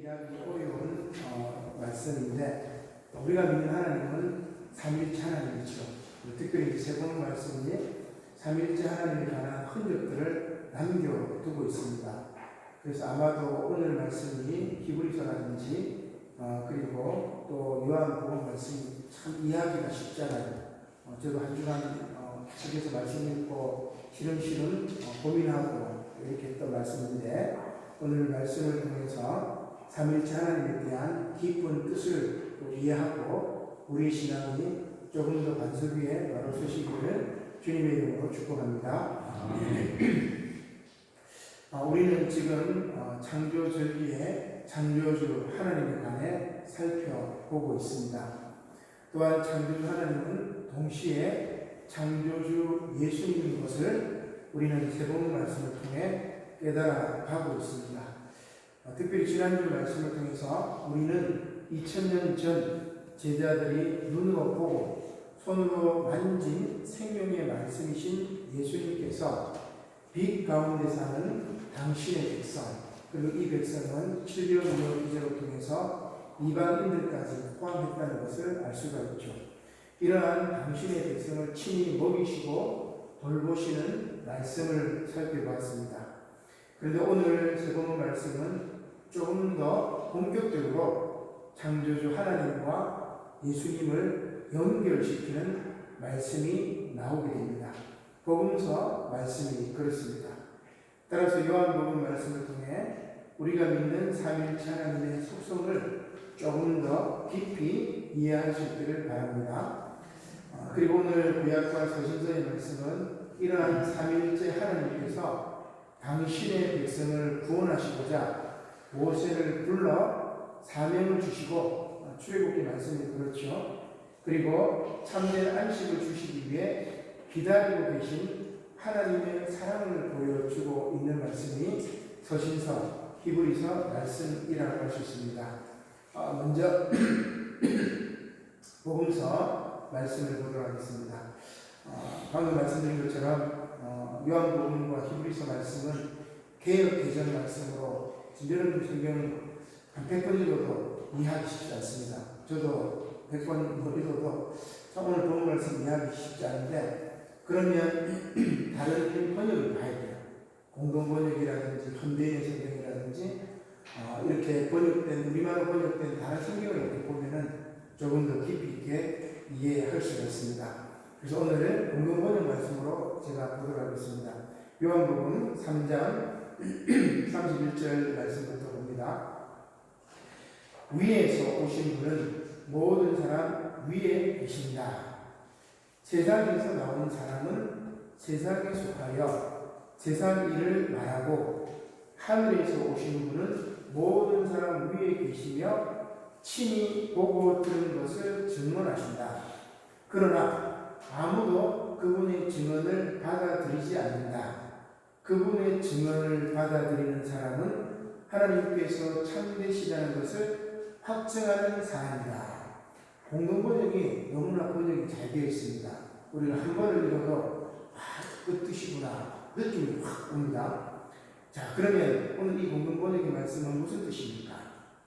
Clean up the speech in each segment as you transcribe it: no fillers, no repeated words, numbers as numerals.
이해하기 어려운 말씀인데, 우리가 믿는 하나님은 삼위일체 하나님이죠. 특별히 세번 말씀이 삼위일체 하나님에 관한 흔적들을 남겨두고 있습니다. 그래서 아마도 오늘 말씀이 히브리서라든지 그리고 또 요한복음 말씀이 참 이해하기가 쉽잖아요. 저도 한 주간 집에서 말씀 읽고 시름시름 고민하고 이렇게 했던 말씀인데, 오늘 말씀을 통해서 삼위일체 하나님에 대한 깊은 뜻을 이해하고 우리 신앙이 조금 더 반석 위에 바로 서시기를 주님의 이름으로 축복합니다. 우리는 지금 창조절기에 창조주 하나님에 관해 살펴보고 있습니다. 또한 창조주 하나님은 동시에 창조주 예수님인 것을 우리는 세번 말씀을 통해 깨달아 가고 있습니다. 특별히 지난주 말씀을 통해서 우리는 2000년 전 제자들이 눈으로 보고 손으로 만진 생명의 말씀이신 예수님께서 빛 가운데 사는 당신의 백성, 그리고 이 백성은 7개월 무역 기제를 통해서 이방인들까지 포함했다는 것을 알 수가 있죠. 이러한 당신의 백성을 친히 먹이시고 돌보시는 말씀을 살펴봤습니다. 그런데 오늘 세번 말씀은 조금 더 본격적으로 창조주 하나님과 예수님을 연결시키는 말씀이 나오게 됩니다. 복음서 말씀이 그렇습니다. 따라서 요한복음 말씀을 통해 우리가 믿는 삼위일체 하나님의 속성을 조금 더 깊이 이해할 수 있기를 바랍니다. 그리고 오늘 구약과 서신서의 말씀은 이러한 삼위일체 하나님께서 당신의 백성을 구원하시고자 모세를 불러 사명을 주시고, 출애굽기 말씀이 그렇죠. 그리고 참된 안식을 주시기 위해 기다리고 계신 하나님의 사랑을 보여주고 있는 말씀이 서신서, 히브리서 말씀이라고 할 수 있습니다. 먼저 복음서 말씀을 보도록 하겠습니다. 방금 말씀드린 것처럼 요한복음과 히브리서 말씀은 개역 개정 말씀으로 여러분 성경 한 100번 읽어도 이해하기 쉽지 않습니다. 저도 100번 읽어도 오늘 본 말씀 이해하기 쉽지 않은데, 그러면 다른 번역을 봐야 돼요. 공동번역이라든지 현대인 성경이라든지 이렇게 번역된, 우리말로 번역된 다른 성경을 이렇게 보면은 조금 더 깊이 있게 이해할 수가 있습니다. 그래서 오늘은 공동번역 말씀으로 제가 보도록 하겠습니다. 요한복음 3장 31절 말씀부터 봅니다. 위에서 오신 분은 모든 사람 위에 계신다. 세상에서 나온 사람은 세상에 속하여 세상 일을 말하고, 하늘에서 오신 분은 모든 사람 위에 계시며 친히 보고 들은 것을 증언하신다. 그러나 아무도 그분의 증언을 받아들이지 않는다. 그분의 증언을 받아들이는 사람은 하나님께서 참되시다는 것을 확증하는 사람이다. 공동번역이 너무나 번역이 잘 되어 있습니다. 우리가 한 번을 읽어도 그 뜻이구나 느낌이 확 옵니다. 자, 그러면 오늘 이 공동번역의 말씀은 무슨 뜻입니까?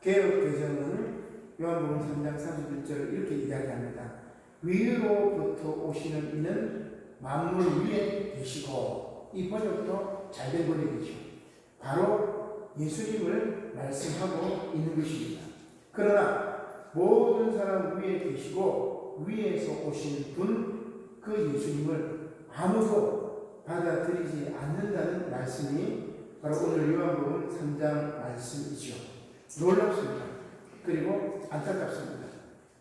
개역개정은 요한복음 3장 31절을 이렇게 이야기합니다. 위로부터 오시는 이는 만물 위에 계시고, 이 번역도 잘된 번역이죠. 바로 예수님을 말씀하고 있는 것입니다. 그러나 모든 사람 위에 계시고 위에서 오신 분, 그 예수님을 아무도 받아들이지 않는다는 말씀이 바로 오늘 요한복음 3장 말씀이죠. 놀랍습니다. 그리고 안타깝습니다.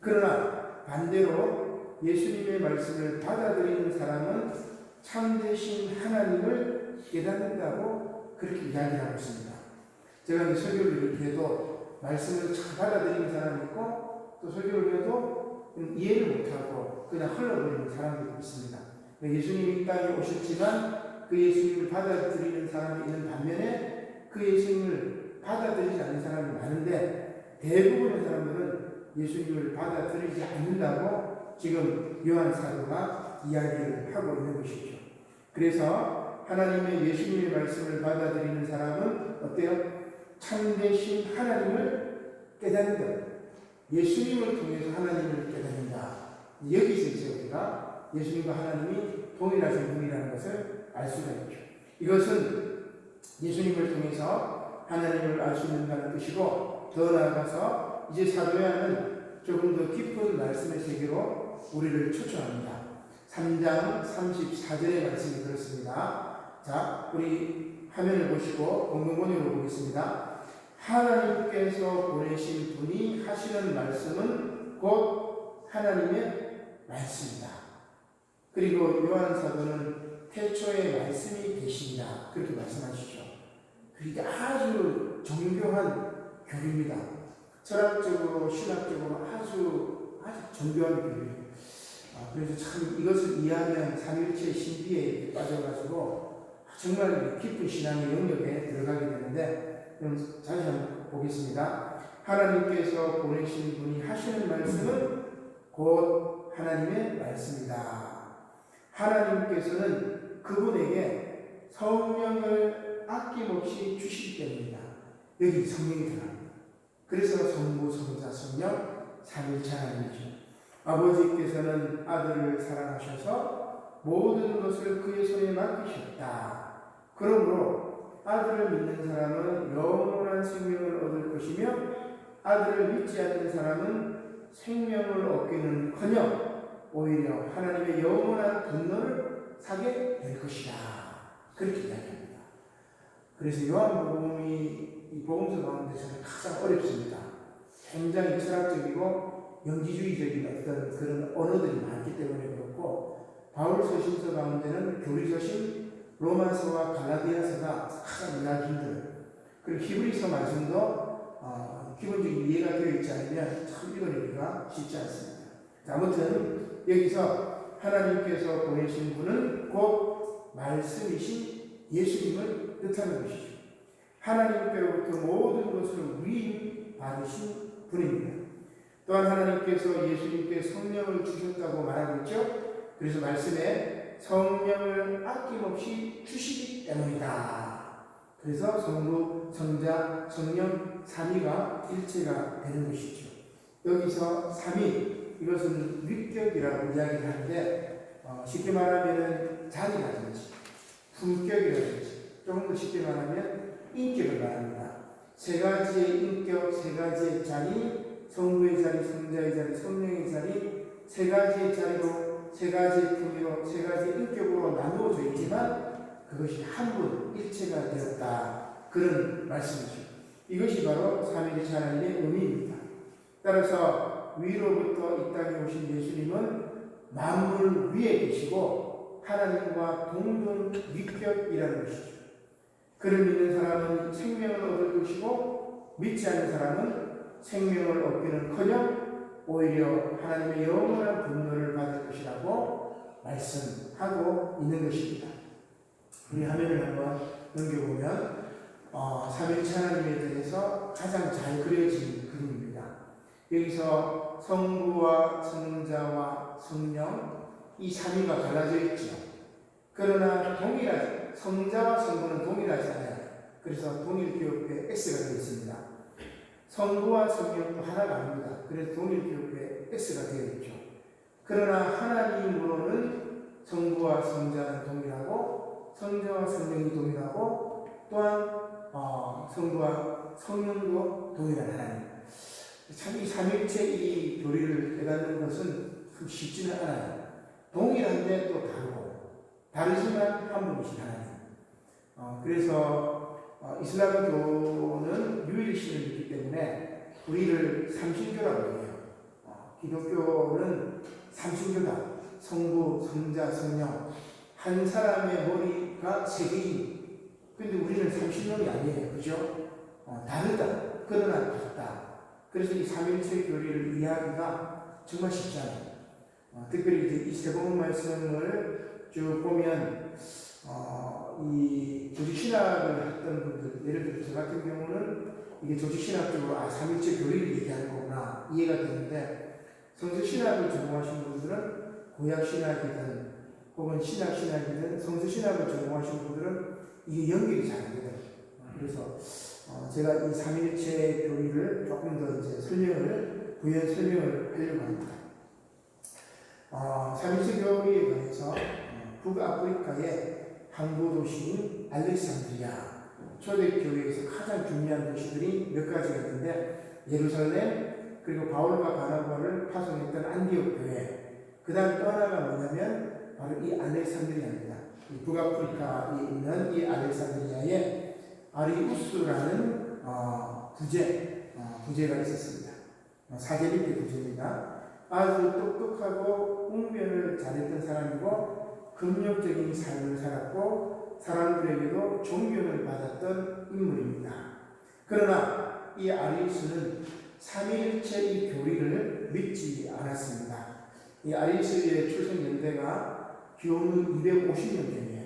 그러나 반대로 예수님의 말씀을 받아들이는 사람은 참되신 하나님을 깨닫는다고 그렇게 이야기하고 있습니다. 제가 이제 설교를 이렇게 해도 말씀을 잘 받아들이는 사람이 있고, 또 설교를 해도 이해를 못하고 그냥 흘러버리는 사람들이 있습니다. 예수님이 이 땅에 오셨지만 그 예수님을 받아들이는 사람이 있는 반면에 그 예수님을 받아들이지 않는 사람이 많은데, 대부분의 사람들은 예수님을 받아들이지 않는다고 지금 요한 사도가 이야기를 하고 있는 것이죠. 그래서 하나님의 예수님의 말씀을 받아들이는 사람은 어때요? 참되신 하나님을 깨닫는다. 예수님을 통해서 하나님을 깨닫는다. 여기서 이제 우리가 예수님과 하나님이 동일하신 분이라는 것을 알 수가 있죠. 이것은 예수님을 통해서 하나님을 알 수 있는다는 뜻이고, 더 나아가서 이제 사도 요한은 조금 더 깊은 말씀의 세계로 우리를 초청합니다. 3장 34절의 말씀이 그렇습니다. 자, 우리 화면을 보시고 공동번역으로 보겠습니다. 하나님께서 보내신 분이 하시는 말씀은 곧 하나님의 말씀이다. 그리고 요한 사도는 태초에 말씀이 계십니다. 그렇게 말씀하시죠. 그게 아주 정교한 교리입니다. 철학적으로 신학적으로 아주 정교한 교리입니다. 그래서 참 이것을 이해하면 삼위일체의 신비에 빠져가지고 정말 깊은 신앙의 영역에 들어가게 되는데, 그럼 다시 한번 보겠습니다. 하나님께서 보내신 분이 하시는 말씀은 곧 하나님의 말씀이다. 하나님께서는 그분에게 성령을 아낌없이 주시기 때문이다. 여기 성령이 들어갑니다. 그래서 성부, 성자, 성령, 삼위일체 하나님이죠. 아버지께서는 아들을 사랑하셔서 모든 것을 그의 손에 맡기셨다. 그러므로 아들을 믿는 사람은 영원한 생명을 얻을 것이며 아들을 믿지 않는 사람은 생명을 얻기는커녕 오히려 하나님의 영원한 분노를 사게 될 것이다. 그렇게 이야기합니다. 그래서 요한복음이 이 복음서 가운데서는 가장 어렵습니다. 굉장히 철학적이고 영지주의적인 어떤 그런 언어들이 많기 때문에 그렇고, 바울 서신서 가운데는 교리서신 로마서와 갈라디아서가 가장 이해하기 힘들어요. 그리고 히브리서 말씀도 기본적인 이해가 되어 있지 않으면 참 읽어내기가 쉽지 않습니다. 아무튼 여기서 하나님께서 보내신 분은 곧 말씀이신 예수님을 뜻하는 것이죠. 하나님께로부터 모든 것을 위임받으신 분입니다. 또한 하나님께서 예수님께 성령을 주셨다고 말하고 있죠. 그래서 말씀에 성령을 아낌없이 주시기 때문이다. 그래서 성부, 성자, 성령, 삼위가 일체가 되는 것이죠. 여기서 삼위, 이것은 위격이라고 이야기를 하는데, 쉽게 말하면 자리라든지 품격이라든지, 조금 더 쉽게 말하면 인격을 말합니다. 세 가지의 인격, 세 가지의 자리, 성부의 자리, 성자의 자리, 성령의 자리, 세 가지의 자리로, 세 가지의 품위로, 세 가지의 인격으로 나누어져 있지만 그것이 한 분, 일체가 되었다. 그런 말씀이죠. 이것이 바로 삼위일체 하나님의 의미입니다. 따라서 위로부터 이 땅에 오신 예수님은 만물 위에 계시고 하나님과 동등 위격이라는 것이죠. 그를 믿는 사람은 생명을 얻을 것이고 믿지 않는 사람은 생명을 얻기는커녕 오히려 하나님의 영원한 분노를 받을 것이라고 말씀하고 있는 것입니다. 우리 화면을 한번 넘겨보면 삼위일체 하나님에 대해서 가장 잘 그려진 그림입니다. 여기서 성부와 성자와 성령 이 삼위가 갈라져 있죠. 그러나 동일하지, 성자와 성부는 동일하지 않아요. 그래서 동일기호표에 X가 되어 있습니다. 성부와 성령도 하나가 아닙니다. 그래서 동일기호표에 X가 되어 있죠. 그러나 하나님으로는 성부와 성자는 동일하고 성자와 성령이 동일하고 또한 성부와 성령도 동일한 하나님. 참 이 삼위일체 이 교리를 깨닫는 것은 참 쉽지는 않아요. 동일한데 또 다르지만 한 분이신 하나님. 그래서 이슬람교는 유일신을 믿기 때문에 우리를 삼신교라고 해요. 기독교는 삼신교다. 성부, 성자, 성령. 한 사람의 머리가 세 개인. 근데 우리는 삼신론이 아니에요. 그죠? 다르다. 그러나 같다. 그래서 이 삼위일체 교리를 이해하기가 정말 쉽지 않아요. 특별히 이제 이 세번 말씀을 쭉 보면 이 조직신학을 했던 분들, 예를 들어 저 같은 경우는 이게 조직신학적으로 삼위일체 교리를 얘기하는 거구나 이해가 되는데, 성서신학을 전공하신 분들은 구약신학이든 혹은 신약신학이든 성서신학을 전공하신 분들은 이게 연결이 잘 안 돼요. 그래서 제가 이 삼위일체 교리를 조금 더 이제 부연 설명을 하려고 합니다. 삼위일체 교리에 관해서 북아프리카의 항구 도시인 알렉산드리아 초대교회에서 가장 중요한 도시들이 몇 가지가 있는데, 예루살렘, 그리고 바울과 바나바를 파송했던 안디옥 교회, 그 다음 또 하나가 뭐냐면 바로 이 알렉산드리아입니다. 이 북아프리카에 있는 이 알렉산드리아에 아리우스라는 부제가 있었습니다. 사제립의 부제입니다. 아주 똑똑하고 웅변을 잘했던 사람이고 금욕적인 삶을 살았고 사람들에게도 존경을 받았던 인물입니다. 그러나 이 아리우스는 삼위일체의 교리를 믿지 않았습니다. 이 아리우스의 출생 연대가 기원은 250년대예요.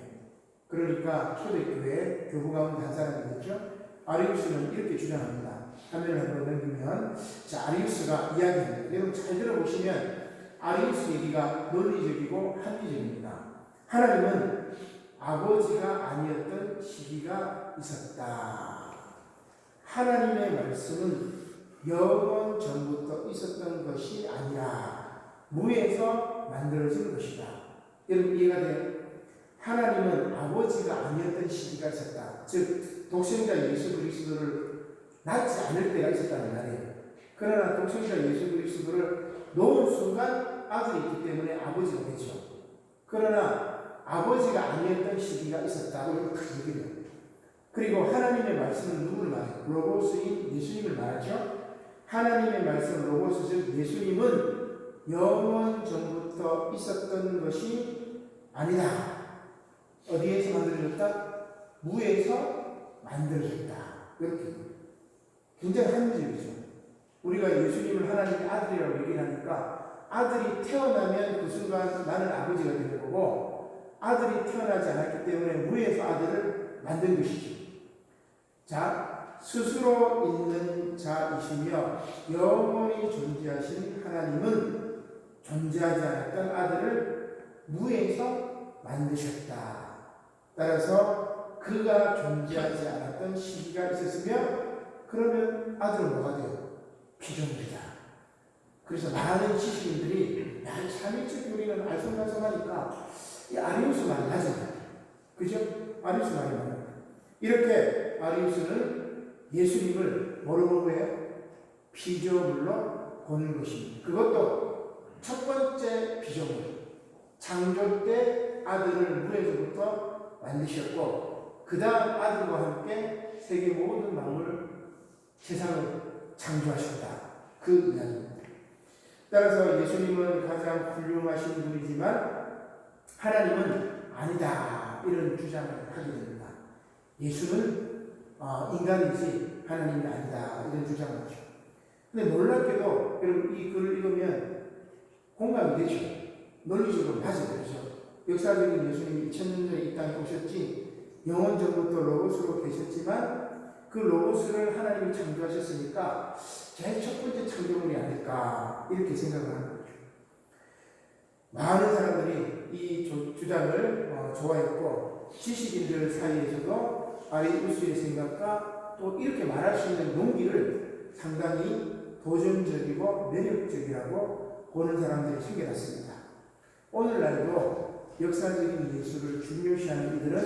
그러니까 초대교회 교부 가운데 한 사람이겠죠. 아리우스는 이렇게 주장합니다. 화면을 한번 넘기면, 자, 아리우스가 이야기합니다. 여러분 잘 들어보시면 아리우스 얘기가 논리적이고 합리적입니다. 하나님은 아버지가 아니었던 시기가 있었다. 하나님의 말씀은 영원 전부터 있었던 것이 아니라 무에서 만들어진 것이다. 여러분 이해가 돼요? 하나님은 아버지가 아니었던 시기가 있었다. 즉 독생자 예수 그리스도를 낳지 않을 때가 있었다는 말이에요. 그러나 독생자 예수 그리스도를 놓은 순간 아들이 있기 때문에 아버지가 되죠. 그러나 아버지가 아니었던 시기가 있었다고 이렇게 얘기를 해요. 그리고 하나님의 말씀은 누구를 말해요? 로고스인 예수님을 말하죠. 하나님의 말씀 로고스 즉 예수님은 영원 전부터 있었던 것이 아니다. 어디에서 만들어졌다? 무에서 만들어졌다. 이렇게 굉장히 합리적이죠. 우리가 예수님을 하나님의 아들이라고 얘기를 하니까 아들이 태어나면 그 순간 나는 아버지가 되는 거고, 아들이 태어나지 않았기 때문에 무에서 아들을 만든 것이죠. 자, 스스로 있는 자이시며 영원히 존재하신 하나님은 존재하지 않았던 아들을 무에서 만드셨다. 따라서 그가 존재하지 않았던 시기가 있었으며, 그러면 아들은 뭐가 돼요? 피조물이다. 그래서 많은 지식인들이 삼위일체 교리는 알쏭달쏭하니까 이 아리우스 말이 맞아요. 그죠? 아리우스 말이 맞아요. 이렇게 아리우스는 예수님을 뭐로 해요? 피조물로 보는 것입니다. 그것도 첫 번째 피조물. 창조 때 아들을 물에서부터 만드셨고, 그 다음 아들과 함께 세계 모든 만물 세상을 창조하셨다. 그 이야기입니다. 따라서 예수님은 가장 훌륭하신 분이지만 하나님은 아니다. 이런 주장을 하게 됩니다. 예수는 인간이지 하나님이 아니다. 이런 주장을 하죠. 근데 놀랍게도 여러분 이 글을 읽으면 공감이 되죠. 논리적으로 맞아요. 그렇죠? 역사적인 예수님이 2000년 전에 이 땅에 오셨지, 영원 전부터 로고스로 계셨지만 그 로고스를 하나님이 창조하셨으니까 제일 첫 번째 창조물이 아닐까 이렇게 생각을 하는 거죠. 많은 사람들이 이 주장을 좋아했고, 지식인들 사이에서도 아리우스의 생각과 또 이렇게 말할 수 있는 용기를 상당히 도전적이고 매력적이라고 보는 사람들이 생겨났습니다. 오늘날도 역사적인 예수를 중요시하는 이들은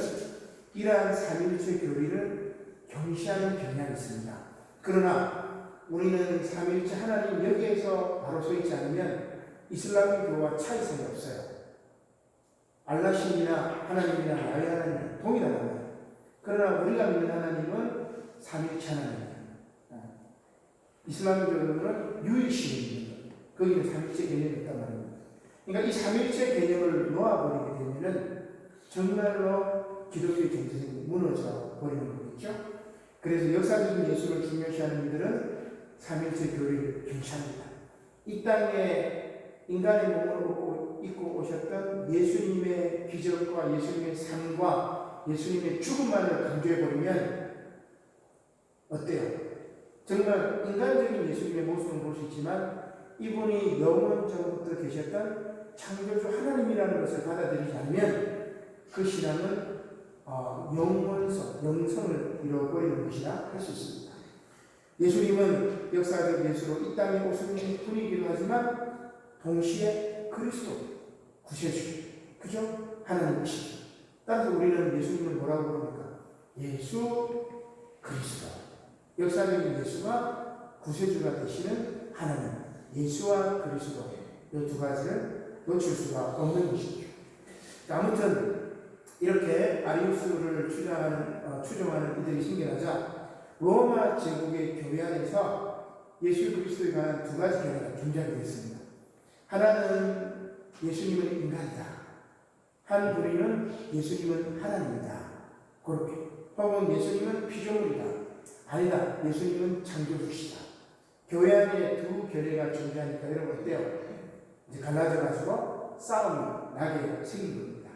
이러한 삼위일체 교리를 경시하는 경향이 있습니다. 그러나 우리는 삼위일체 하나님 여기에서 바로 서 있지 않으면 이슬람교와 차이성이 없어요. 알라신이나 하나님이나 야훼 하나님은 동일하단 말이에요. 그러나 우리가 믿는 하나님은 삼위일체 하나님이에요. 이슬람교는 유일신입니다. 거기는 삼위일체 개념이 있단 말입니다. 그러니까 이 삼위일체 개념을 놓아버리게 되면은 정말로 기독교의 정체성이 무너져 버리는 거겠죠. 그래서 역사적인 예수를 중요시하는 이들은 삼위일체 교리를 경시합니다. 이 땅에 인간의 몸을 입고 오셨던 예수님의 기적과 예수님의 삶과 예수님의 죽음만을 강조해버리면 어때요? 정말 인간적인 예수님의 모습을 볼 수 있지만 이분이 영원 전부터 계셨던 창조주 하나님이라는 것을 받아들이지 않으면 그 신앙은 영성을 잃어버리는 것이라 할 수 있습니다. 예수님은 역사적 예수로 이 땅에 오신 분이기도 하지만 동시에 그리스도, 구세주, 그죠? 하나님이시죠. 따라서 우리는 예수님을 뭐라고 부릅니까? 예수 그리스도. 역사적인 예수가 구세주가 되시는 하나님, 예수와 그리스도, 이 두 가지를 놓칠 수가 없는 것이죠. 아무튼 이렇게 아리우스를 추종하는 이들이 생겨나자 로마 제국의 교회 안에서 예수 그리스도에 관한 두 가지 견해가 존재하게 됐습니다. 하나는 예수님은 인간이다. 한 부류는 예수님은 하나님이다. 그렇게. 혹은 예수님은 피조물이다. 아니다. 예수님은 창조주시다. 교회 안에 두 견해가 존재하니까 여러분 어때요? 이제 갈라져가지고 싸움이 나게 생긴 겁니다.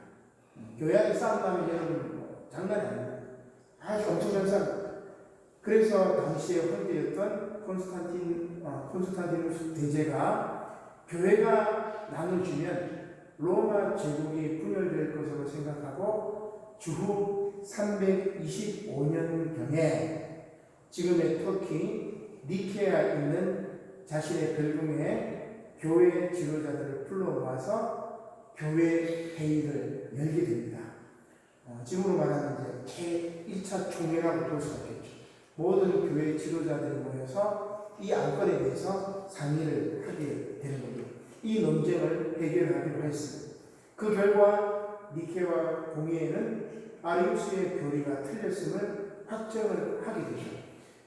교회 안에 싸움 나면 여러분 장난이 아닙니다. 아주 엄청난 싸움. 그래서 당시에 황제였던 콘스탄티누스 대제가 교회가 나눠지면 로마 제국이 분열될 것으로 생각하고 주후 325년경에 지금의 터키 니케아에 있는 자신의 별궁에 교회 지도자들을 불러 모아서 교회 회의를 열게 됩니다. 지금으로 말하면 이제 제1차 총회라고 볼 수가 있겠죠. 모든 교회 지도자들이 모여서 이 안건에 대해서 상의를 하게 되는 겁니다. 이 논쟁을 해결하기로 했습니다. 그 결과 니케와 공회에는 아리우스의 교리가 틀렸음을 확정을 하게 되죠.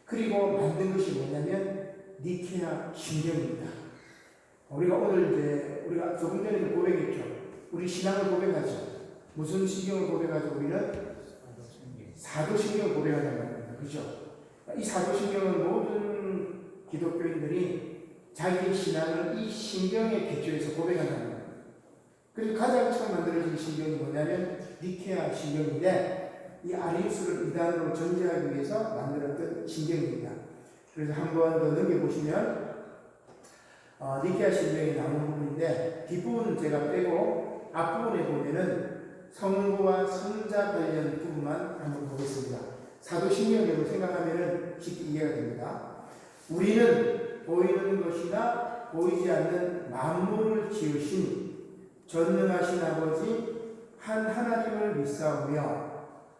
그리고 만든 것이 뭐냐면 니케아 신경입니다. 우리가 조금 전에 고백했죠. 우리 신앙을 고백하죠. 무슨 신경을 고백하죠? 우리는 사도신경을 고백하는 겁니다. 그죠? 이 사도신경은 모든 기독교인들이 자기 신앙을 이 신경의 기초에서 고백한다는 거예요. 그래서 가장 처음 만들어진 신경이 뭐냐면 니케아 신경인데 이 아리우스를 이단으로 전제하기 위해서 만들었던 신경입니다. 그래서 한 번 더 넘겨보시면 니케아 신경이 나오는 부분인데 뒷부분은 제가 빼고 앞부분에 보면은 성부와 성자 관련 부분만 한번 보겠습니다. 사도신경으로 생각하면 쉽게 이해가 됩니다. 우리는 보이는 것이나 보이지 않는 만물을 지으신 전능하신 아버지 한 하나님을 믿사오며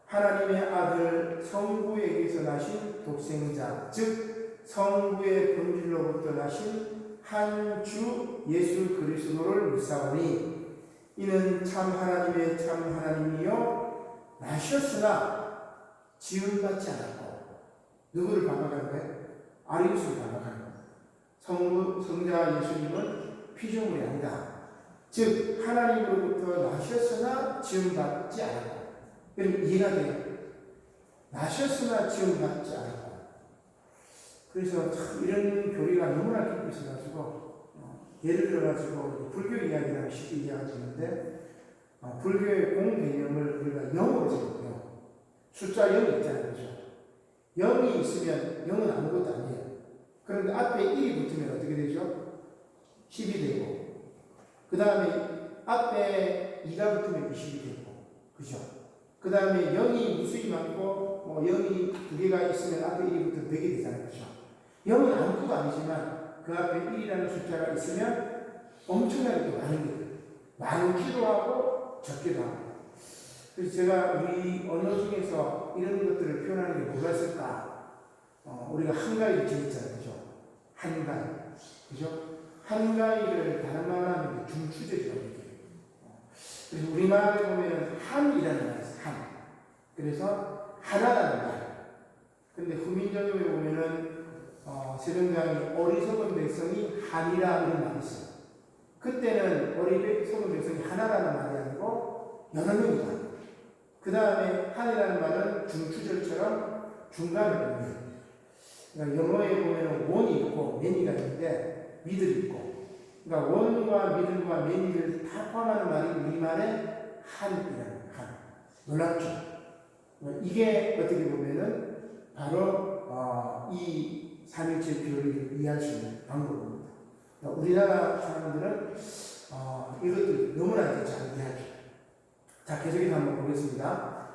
하나님의 아들 성부에게서 나신 독생자 즉 성부의 본질로부터 나신 한 주 예수 그리스도를 믿사오니 이는 참 하나님의 참 하나님이요 나셨으나 지음받지 않았고 누구를 반박하는 거예요? 아리우스를 반박하는 거예요. 성자 예수님은 피조물이 아니다. 즉 하나님으로부터 나셨으나 지음받지 않았고 그럼 이해가 돼요. 나셨으나 지음받지 않았고 그래서 참 이런 교리가 너무나 깊이 있어가지고 예를 들어가지고 불교 이야기라면 쉽게 이해가 되는데 불교의 공개념을 우리가 0으로 적어요. 숫자 0이 있잖아요. 그죠? 0이 있으면 0은 아무것도 아니에요. 그런데 앞에 1이 붙으면 어떻게 되죠? 10이 되고 그 다음에 앞에 2가 붙으면 20이 되고 그죠? 그 다음에 0이 무수히 많고 0이 2개가 있으면 앞에 1이 붙으면 4개 되잖아요. 그죠? 0은 아무것도 아니지만 그 앞에 1이라는 숫자가 있으면 엄청나게 많은 거예요. 많기도 하고 적기도 하고. 그래서 제가 우리 언어 중에서 이런 것들을 표현하는 게 뭐가 있을까? 우리가 한가위를 지었잖아요. 그죠? 한가위. 그죠? 한가위를 다른 말로 하면 중추제죠. 그래서 우리말에 보면 한이라는 말이 있어요. 한. 그래서 하나라는 말. 근데 후민정음에 보면은 세종장이 어리석은 백성이 한이라 이런 말이 있어요. 그때는 어리석은 백성이 하나라는 말이 아니고 여러 명이다. 그 다음에 한이라는 말은 중추절처럼 중간을 의미해요. 그러니까 영어에 보면 원이 있고 매니가 있는데 미들이 있고 그러니까 원과 미들과 매니를 다 포함하는 말이 우리말의 한이라는 한. 놀랍죠? 이게 어떻게 보면은 바로 이 삼일체 교리를 이해할 수 있는 방법입니다. 그러니까 우리나라 사람들은 이것들 너무나 잘 이해하죠. 자, 계속해서 한번 보겠습니다.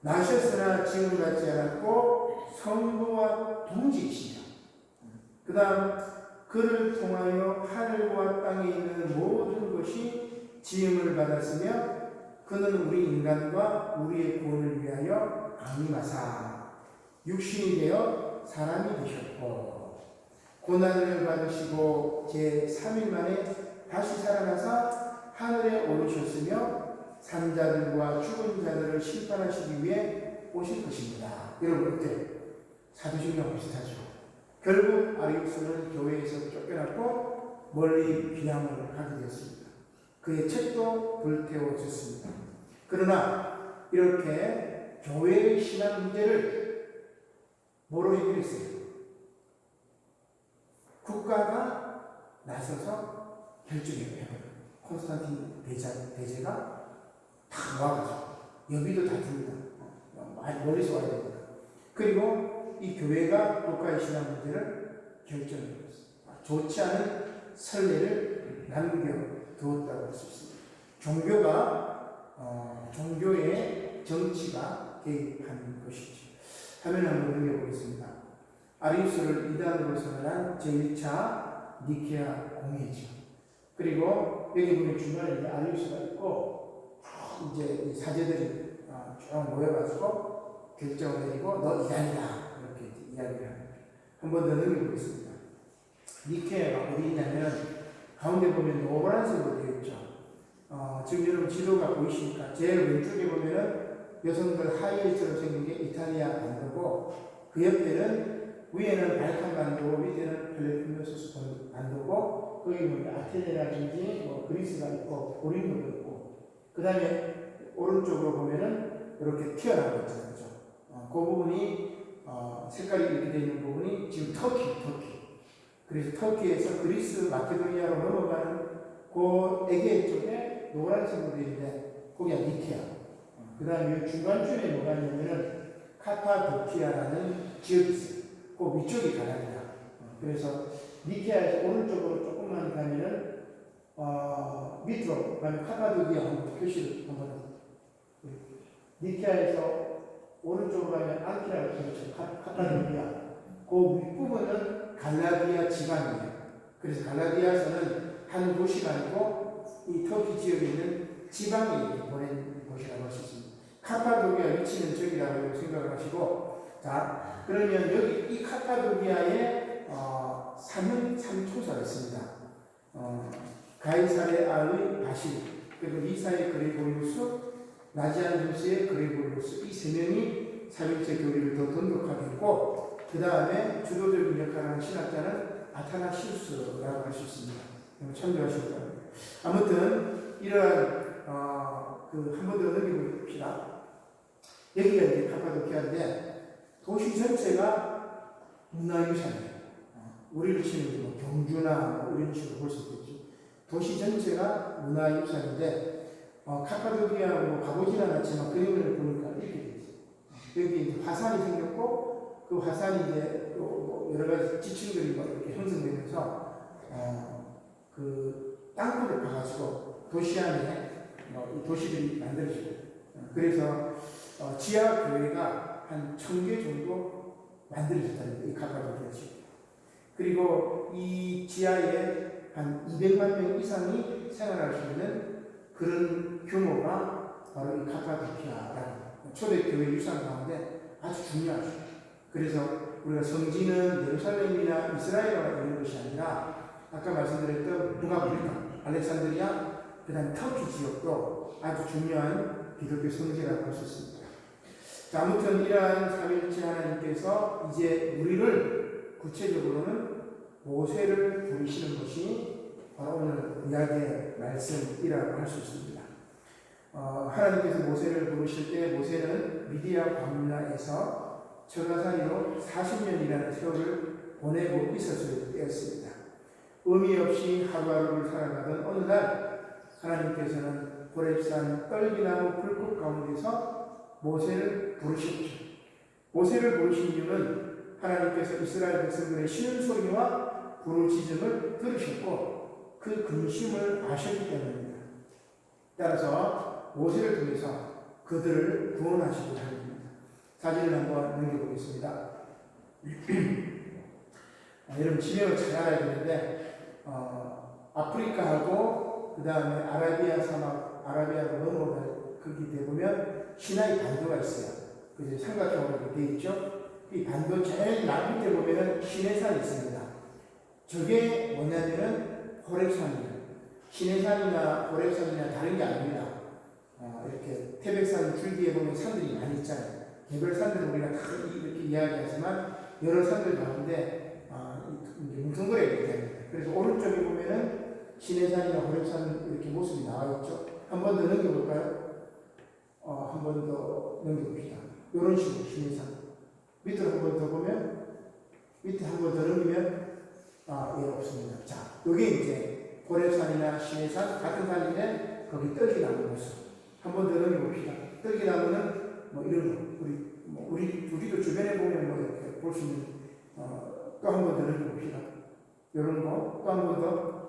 나셨으나 지금 같지 않았고 성부와 동지이시며 그 다음 그를 통하여 하늘과 땅에 있는 모든 것이 지음을 받았으며 그는 우리 인간과 우리의 구원을 위하여 강림하사 육신이 되어 사람이 되셨고 고난을 받으시고 제3일 만에 다시 살아나사 하늘에 오르셨으며 산자들과 죽은 자들을 심판하시기 위해 오실 것입니다. 여러분 어때요? 사도신경 비슷하죠. 결국 아리우스는 교회에서 쫓겨났고 멀리 귀향을 하게 되었습니다. 그의 책도 불태워졌습니다. 그러나 이렇게 교회의 신앙 문제를 뭐로 해결했어요? 국가가 나서서 결정해요. 콘스탄틴 대제가 다 와가지고 여비도 다 줍니다. 멀리서 와야 됩니다. 그리고 이 교회가 국가의 신앙 문제를 결정해버렸어요. 좋지 않은 선례를 남겨두었다고 할 수 있습니다. 종교의 정치가 개입한 것이죠. 화면 한번 넘겨보겠습니다. 아리우스를 이단으로 선언한 제1차 니케아 공회죠. 그리고 여기 보면 중간에 이제 아리우스가 있고 이제 사제들이 쭉 모여가지고 결정을 내리고 너 이단이다 이렇게 이야기를 합니다. 한번 더 넘겨보겠습니다. 니케아가 어디 있냐면 가운데 보면 노란색으로 되어 있죠. 지금 여러분 지도가 보이시니까 제일 왼쪽에 보면은 여성들 하이힐처럼 생긴 게 이탈리아 반도고 그 옆에는 위에는 발칸 반도, 밑에는 펠로폰네소스 반도고 거기 보면 아테네라든지 그리스가 있고 고린도도 있고 그 다음에 오른쪽으로 보면은 이렇게 튀어나온 거 있잖아요. 그죠? 그 부분이 색깔이 이렇게 되어 있는 부분이 지금 터키. 그래서 터키에서 그리스 마케도니아로 넘어가는 그 에게 쪽에 노란색으로 되어 있는데 거기가 니케아. 그 다음에 중간쯤에 뭐가 있냐면은 카파도키아라는 지역이 있어요. 그 위쪽이 가나디아. 그래서 니케아에서 오른쪽으로 조금만 가면은 밑으로 가면 카파도키아 한번 표시를 한번 해요. 니케아에서 오른쪽으로 가면 안키라고 표시죠. 카파도키아. 그 윗부분은 갈라디아 지방이에요. 그래서 갈라디아에서는 한 도시가 아니고 이 터키 지역에 있는 지방에 보낸 곳이라고 할 수 있습니다. 카파도키아 위치는 저기라고 생각을 하시고, 자, 그러면 여기 이 카파도키아에 3초사가 있습니다. 가이사레아의 바실, 그리고 리사의 그레고리우스, 나지안누스의 그레고리우스, 이 세 명이 3일째 교리를 더 돈독하게 했고, 그 다음에 주도적인 역할을 하는 신학자는 아타나시우스라고 할 수 있습니다. 참조하시기 바랍니다. 아무튼 이러한 한 번 더 넘겨봅시다. 여기가 이제 카파도키아인데 도시 전체가 문화유산이에요. 우리를 치면 경주나 이런 식으로 볼 수 있겠죠. 도시 전체가 문화유산인데 카파도키아 가보진 않았지만 그림을 보니까 이렇게 돼 있어요. 여기 이제 화산이 생겼고 그 화산이 이제 여러 가지 지층들이 이렇게 형성되면서 그 땅굴을 파가지고 도시 안에 이 도시들이 만들어지고 그래서 지하 교회가 한 1000개 정도 만들어졌다는 거예요. 이 카파도키아 지역. 그리고 이 지하에 한 200만 명 이상이 생활할 수 있는 그런 규모가 바로 이 카파도키아라는 초대교회 유산 가운데 아주 중요하죠. 그래서 우리가 성지는 예루살렘이나 이스라엘에 있는 것이 아니라 아까 말씀드렸던 북아프리카, 알렉산드리아, 그 다음에 터키 지역도 아주 중요한 기독교 성지라고 할 수 있습니다. 자, 아무튼 이러한 삼일째 하나님께서 이제 우리를 구체적으로는 모세를 부르시는 것이 바로 오늘 이야기의 말씀이라고 할 수 있습니다. 하나님께서 모세를 부르실 때 모세는 미디안 광야에서 처가살이로 40년이라는 세월을 보내고 있었을 때였습니다. 의미 없이 하루하루를 살아가던 어느 날 하나님께서는 호렙산 떨기나무 불꽃 가운데서 모세를 부르셨죠. 모세를 부르신 이유는 하나님께서 이스라엘 백성들의 쉬는 소리와 부르짖음을 들으셨고 그 근심을 아셨기 때문입니다. 따라서 모세를 통해서 그들을 구원하시고자 합니다. 사진을 한번 넘겨보겠습니다. 여러분 지명을 잘 알아야 되는데 아프리카하고 그 다음에 아라비아 사막, 아라비아로 넘어가 거기 되보면 시나이 반도가 있어요. 그 삼각형으로 되어 있죠. 이 반도 제일 남밑에 보면은 시내산이 있습니다. 저게 뭐냐면은 호렙산이에요. 시내산이나 호렙산이나 다른 게 아닙니다. 이렇게 태백산 줄기에 보면 산들이 많이 있잖아요. 개별 산들은 우리가 다 이렇게 이야기하지만 여러 산들 가운데 뭉텅그레 이렇게 됩니다. 그래서 오른쪽에 보면은 시내산이나 호렙산 이렇게 모습이 나와 있죠. 한 번 더 넘겨볼까요? 한 번 더 넘겨봅시다. 이런 식으로 시내산. 밑으로 한 번 더 보면 밑에 한 번 더 넘기면 예, 없습니다. 자, 이게 이제 호렙산이나 시내산 같은 산인데 거기 떨기나무 모습. 한 번 더 넘겨봅시다. 떨기나무는 뭐 이런 거 우리도 주변에 보면 뭐 이렇게 볼 수 있는 또 한 번 더 넘겨봅시다. 이런 거 또 한 번 더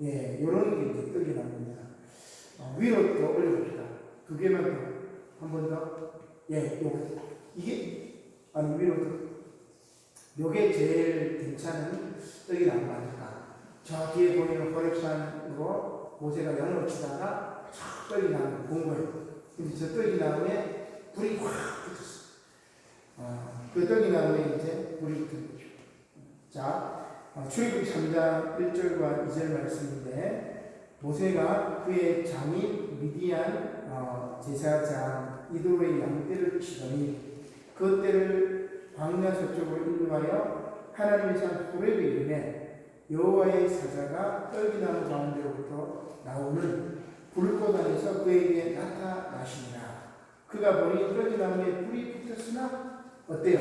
예, 이런 게 이제 떨기나무입니다. 위로 또 올려봅시다. 두 개만 더 한 번 더 예, 이게 아니 위로 더 요게 제일 괜찮은 떨기나무 아닐까. 저 뒤에 보이는 호렙산으로 모세가 연을 치다가 촥 떨기나무를 본 거예요. 근데 저 떨기나무에 불이 확 붙었어. 그 떨기나무에 이제 불이 붙은 거죠. 자, 출애굽 3장 1절과 2절 말씀인데 모세가 그의 장인 미디안 제사장 이도로의 양떼를 치더니 그 떼를 광야 서쪽으로 인도하여 하나님의 산 호렙에 이르매 여호와의 사자가 떨기나무 가운데로부터 나오는 불꽃 안에서 그에게 나타나시니라. 그가 보니 떨기나무에 불이 붙었으나 어때요?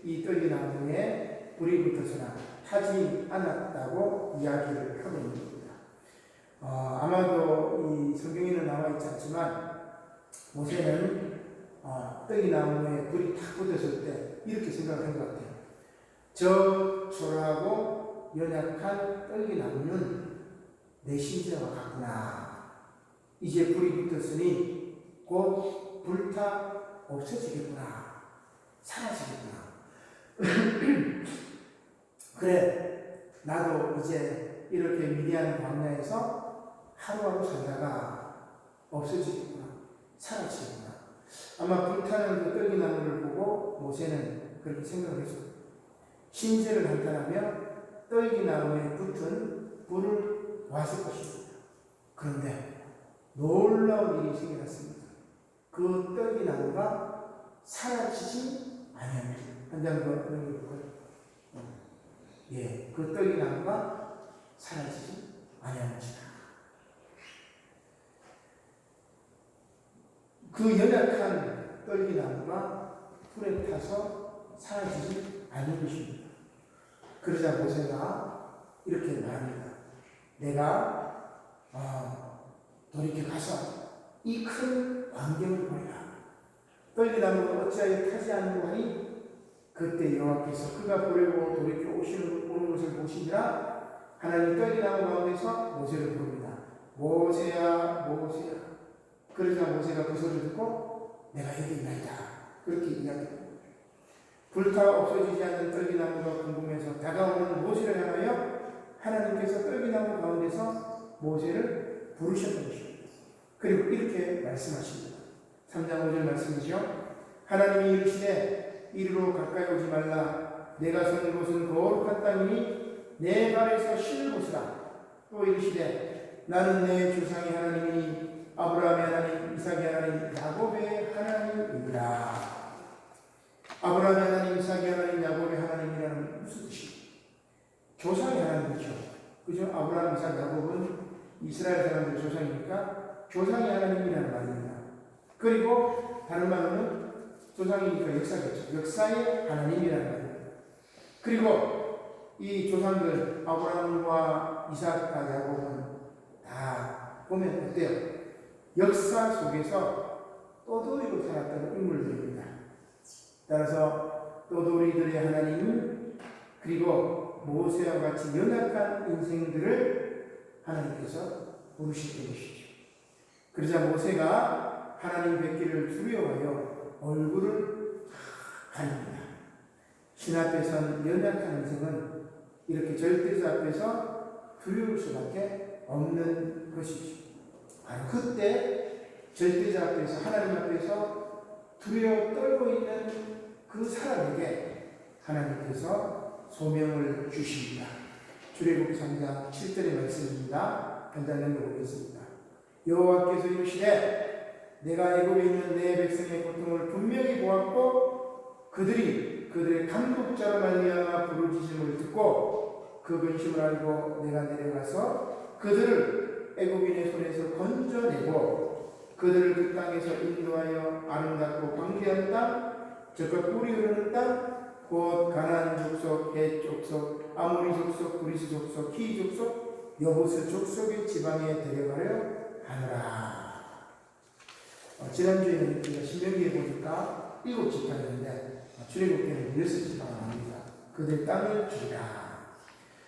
이 떨기나무에 불이 붙었으나 타지 않았다고 이야기를 하고 있는 겁니다. 아마도 이 성경에는 나와 있지 않지만 모세는 떨기나무에 불이 탁 붙었을 때 이렇게 생각을 한 것 같아요. 저 초라하고 연약한 떨기나무는 내 심지어와 같구나. 이제 불이 붙었으니 곧 불타 없어지겠구나. 사라지겠구나. 그래, 나도 이제 이렇게 미디안 광야에서 하루하루 살다가 없어지겠구나. 사라지겠구나. 아마 불타는 그 떨기나무를 보고 모세는 그렇게 생각을 했어요. 신세를 한탄하며 떨기나무에 붙은 불을 왔을 것입니다. 그런데 놀라운 일이 생겨났습니다. 그 떨기나무가 사라지지 아니합니다. 한 장 더 넘겨볼까요? 예, 그 떨기나무가 사라지지 아니합니다. 그 연약한 떨기나무가 불에 타서 사라지지 않는 것입니다. 그러자 모세가 이렇게 말합니다. 내가 돌이켜 가서 이 큰 광경을 보리라. 떨기나무가 어찌하여 타지 않는고 하니 그때 여호와께서 그가 보려고 돌이켜 오는 것을 보시니라. 하나님 떨기나무 가운데서 모세를 부릅니다. 모세야 모세야. 그러자 모세가 그 소리를 듣고 내가 여기 있나이다. 그렇게 이야기합니다. 불타 없어지지 않는 떨기나무가 궁금해서 다가오는 모세를 향하여 하나님께서 떨기나무 가운데서 모세를 부르셨던 것입니다. 그리고 이렇게 말씀하십니다. 3장 5절 말씀이죠. 하나님이 이르시되 이리로 가까이 오지 말라. 내가 서는 곳은 거룩한 땅이니 내 발에서 신을 보시라. 또 이르시되 나는 내 조상의 하나님이니 아브라함의 하나님, 이삭의 하나님, 야곱의 하나님이라. 아브라함의 하나님, 이삭의 하나님, 야곱의 하나님이라는 무슨 뜻이에요? 조상의 하나님이죠. 그죠? 아브라함, 이삭, 야곱은 이스라엘 사람들의 조상이니까 조상의 하나님이라는 말입니다. 그리고 다른 말로는 조상이니까 역사겠죠. 역사의 하나님이라는 말입니다. 그리고 이 조상들 아브라함과 이삭과 야곱은 다 보면 어때요? 역사 속에서 떠돌이로 살았던 인물들입니다. 따라서 떠돌이들의 하나님 그리고 모세와 같이 연약한 인생들을 하나님께서 부르실 것이죠. 그러자 모세가 하나님 뵙기를 두려워하여 얼굴을 가릅니다. 신 앞에선 연약한 인생은 이렇게 절대자 앞에서 두려울 수밖에 없는 것이죠. 바로 그때 절대자 앞에서, 하나님 앞에서 두려워 떨고 있는 그 사람에게 하나님께서 소명을 주십니다. 출애굽기 3장 7절의 말씀입니다. 간단히 읽어보겠습니다. 여호와께서 이르시되 내가 애굽에 있는 내 백성의 고통을 분명히 보았고 그들의 강독자로 말미암아 부르짖음을 듣고 그 근심을 알고 내가 내려가서 그들을 애굽인의 손에서 건져내고 그들을 그 땅에서 인도하여 아름답고 광대한 땅, 적과 꿀이 흐르는 땅, 곧 가나안 족속, 헷 족속, 아모리 족속, 브리스 족속, 히 족속, 여부스 족속의 지방에 데려가려 하노라. 지난주에는 우리가 신명기에 보니까 7지파였는데 출애굽기는 6지파가 나옵니다. 그들 땅을 주리라.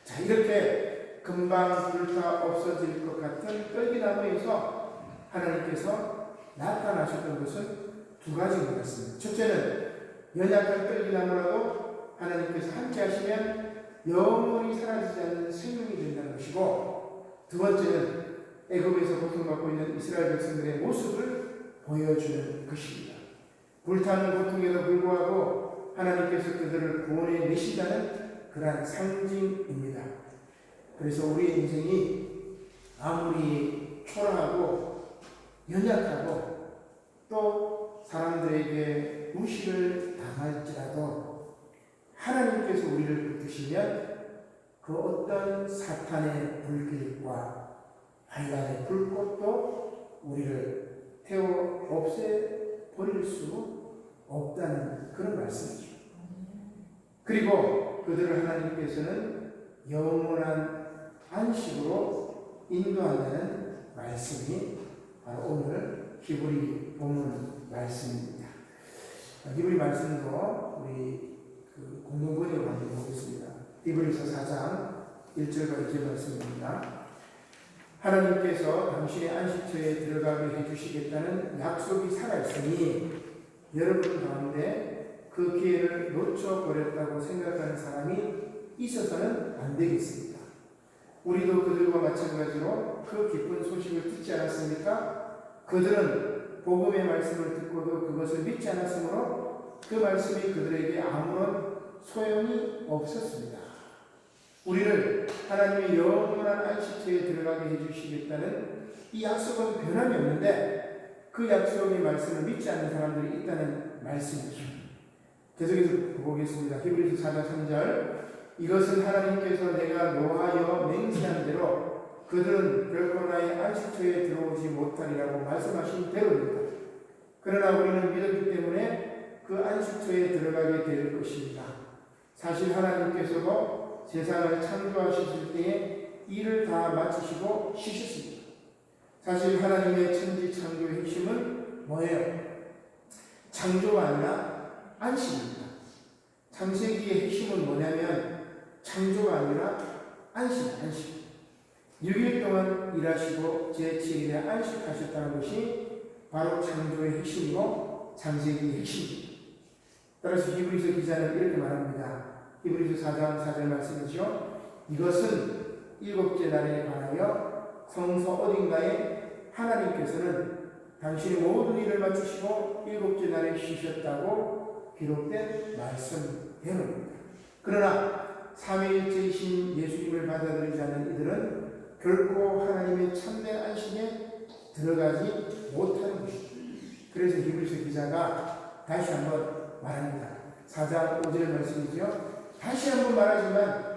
자, 이렇게 금방 불타 없어질 것 같은 떨기나무에서 하나님께서 나타나셨던 것은 두 가지인 것 같습니다. 첫째는 연약한 떨기나무라도 하나님께서 함께 하시면 영원히 사라지지 않는 생명이 된다는 것이고, 두 번째는 애굽에서 고통받고 있는 이스라엘 백성들의 모습을 보여주는 것입니다. 불타는 고통에도 불구하고 하나님께서 그들을 구원해 내신다는 그러한 상징입니다. 그래서 우리의 인생이 아무리 초라하고 연약하고 또 사람들에게 무시를 당할지라도 하나님께서 우리를 붙드시면 그 어떤 사탄의 불길과 환란의 불꽃도 우리를 태워 없애버릴 수 없다는 그런 말씀이죠. 그리고 그들을 하나님께서는 영원한 안식으로 인도한다는 말씀이 바로 오늘 히브리 본문 말씀입니다. 히브리 말씀도 우리 공동번역으로 한번 보겠습니다. 히브리서 4장 1절과 2절 말씀입니다. 하나님께서 당신의 안식처에 들어가게 해주시겠다는 약속이 살아있으니 여러분 가운데 그 기회를 놓쳐버렸다고 생각하는 사람이 있어서는 안 되겠습니다. 우리도 그들과 마찬가지로 그 기쁜 소식을 듣지 않았습니까? 그들은 복음의 말씀을 듣고도 그것을 믿지 않았으므로 그 말씀이 그들에게 아무런 소용이 없었습니다. 우리를 하나님의 영원한 안식처에 들어가게 해주시겠다는 이 약속은 변함이 없는데 그 약속의 말씀을 믿지 않는 사람들이 있다는 말씀이죠. 계속해서 보겠습니다. 히브리서 4장 3절 이것은 하나님께서 내가 노하여 맹세한 대로 그들은 결코 나의 안식처에 들어오지 못하리라고 말씀하신 대로입니다. 그러나 우리는 믿었기 때문에 그 안식처에 들어가게 될 것입니다. 사실 하나님께서도 세상을 창조하셨을 때에 일을 다 마치시고 쉬셨습니다. 사실 하나님의 천지 창조의 핵심은 뭐예요? 창조가 아니라 안식입니다. 창세기의 핵심은 뭐냐면 창조가 아니라 안식. 6일 동안 일하시고 제7일에 안식하셨다는 것이 바로 창조의 핵심이고 창세기의 핵심입니다. 따라서 히브리서 기자는 이렇게 말합니다. 히브리서 4장 4절 말씀이죠. 이것은 일곱째 날에 관하여 성서 어딘가에 하나님께서는 당신의 모든 일을 마치시고 일곱째 날에 쉬셨다고 기록된 말씀대로입니다. 그러나 삼위일체이신 예수님을 받아들이지 않는 이들은 결코 하나님의 참된 안식에 들어가지 못하는 것입니다. 그래서 히브리서 기자가 다시 한번 말합니다. 4장 5절 말씀이죠. 다시 한번 말하지만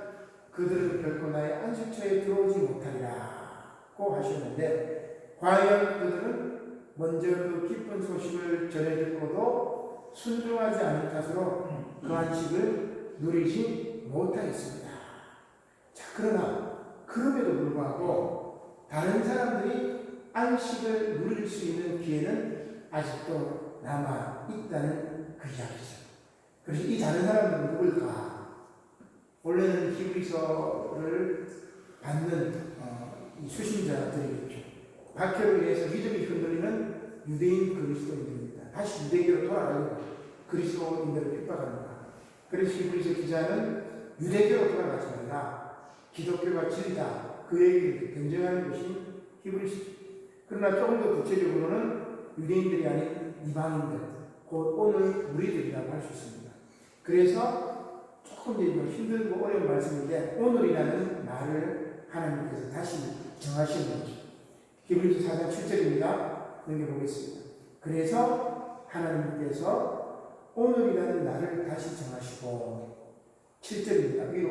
그들은 결코 나의 안식처에 들어오지 못하리라고 하셨는데 과연 그들은 먼저 그 기쁜 소식을 전해 듣고도 순종하지 않은 탓으로 그 안식을 누리지 못하겠습니다. 자, 그러나 그럼에도 불구하고 다른 사람들이 안식을 누릴 수 있는 기회는 아직도 남아 있다는 그 이야기죠. 그래서 이 다른 사람들은 누굴까? 원래는 히브리서를 받는 이 수신자들이겠죠. 박해로 인해서 믿음이 흔들리는 유대인 그리스도인들입니다. 다시 유대교로 돌아가려고 그리스도인들을 핍박합니다. 그래서 히브리서 기자는 유대교로 돌아가지 말라. 기독교가 진리다. 그 얘기를 변증하는 것이 히브리서죠. 그러나 조금 더 구체적으로는 유대인들이 아닌 이방인들, 곧 오늘 우리들이라고 할 수 있습니다. 그래서 조금 이제 힘들고 어려운 말씀인데 오늘이라는 날을 하나님께서 다시 정하시는 거죠. 히브리서 4장 7절입니다. 넘겨보겠습니다. 그래서 하나님께서 오늘이라는 날을 다시 정하시고 7절입니다. 위로